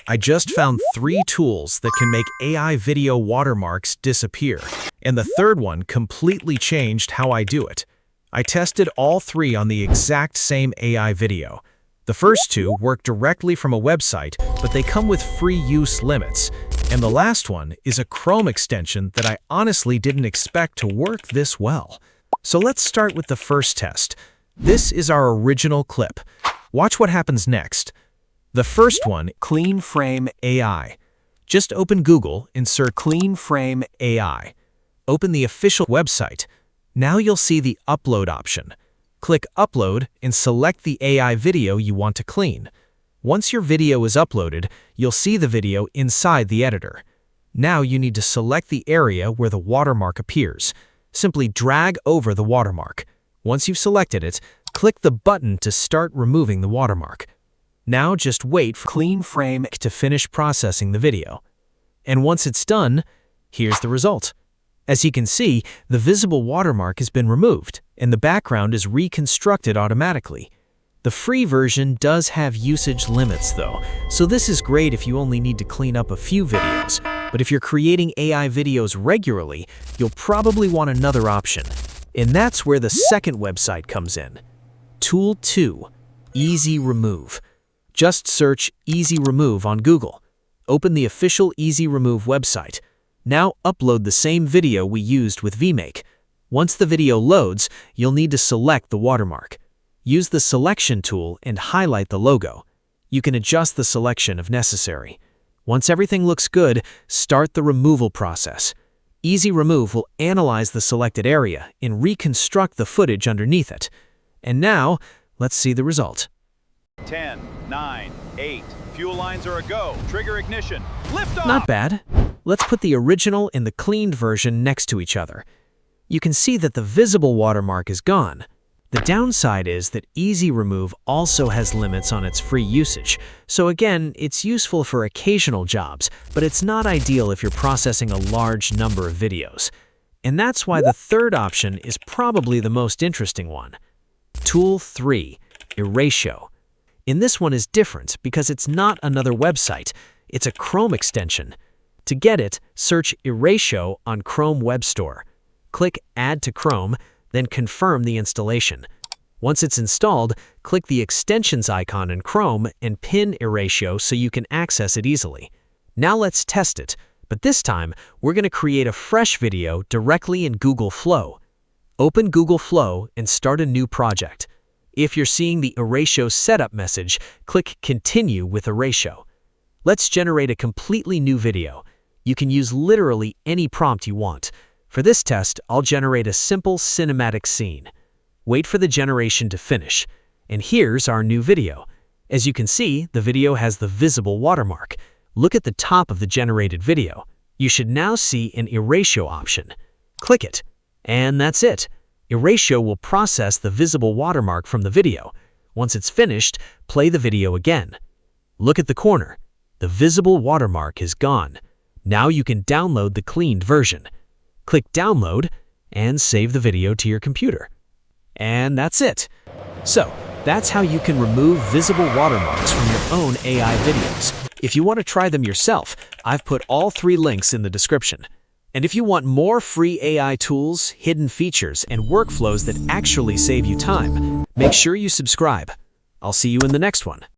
I just found 3 tools that can make AI video watermarks disappear, and the third one completely changed how I do it. I tested all 3 on the exact same AI video. The first 2 work directly from a website, but they come with free use limits. And the last one is a Chrome extension that I honestly didn't expect to work this well. So let's start with the first test. This is our original clip. Watch what happens next. The first one, CleanFrame AI. Just open Google and search CleanFrame AI. Open the official website. Now you'll see the upload option. Click Upload and select the AI video you want to clean. Once your video is uploaded, you'll see the video inside the editor. Now you need to select the area where the watermark appears. Simply drag over the watermark. Once you've selected it, click the button to start removing the watermark. Now just wait for CleanFrame to finish processing the video. And once it's done, here's the result. As you can see, the visible watermark has been removed, and the background is reconstructed automatically. The free version does have usage limits though, so this is great if you only need to clean up a few videos. But if you're creating AI videos regularly, you'll probably want another option. And that's where the second website comes in. Tool 2, EzRemove. Just search EzRemove on Google. Open the official EzRemove website. Now upload the same video we used with VMake. Once the video loads, you'll need to select the watermark. Use the selection tool and highlight the logo. You can adjust the selection if necessary. Once everything looks good, start the removal process. EzRemove will analyze the selected area and reconstruct the footage underneath it. And now, let's see the result. 10, 9, 8, fuel lines are a go. Trigger ignition. Lift off! Not bad. Let's put the original and the cleaned version next to each other. You can see that the visible watermark is gone. The downside is that EzRemove also has limits on its free usage. So again, it's useful for occasional jobs, but it's not ideal if you're processing a large number of videos. And that's why the third option is probably the most interesting one. Tool 3, Erasio. In this one is different because it's not another website, it's a Chrome extension. To get it, search Erasio on Chrome Web Store. Click Add to Chrome, then confirm the installation. Once it's installed, click the extensions icon in Chrome and pin Erasio so you can access it easily. Now let's test it, but this time we're going to create a fresh video directly in Google Flow. Open Google Flow and start a new project. If you're seeing the Erasio setup message, click Continue with Erasio. Let's generate a completely new video. You can use literally any prompt you want. For this test, I'll generate a simple cinematic scene. Wait for the generation to finish. And here's our new video. As you can see, the video has the visible watermark. Look at the top of the generated video. You should now see an Erasio option. Click it. And that's it. Erasio will process the visible watermark from the video. Once it's finished, play the video again. Look at the corner. The visible watermark is gone. Now you can download the cleaned version. Click Download and save the video to your computer. And that's it. So, that's how you can remove visible watermarks from your own AI videos. If you want to try them yourself, I've put all 3 links in the description. And if you want more free AI tools, hidden features, and workflows that actually save you time, make sure you subscribe. I'll see you in the next one.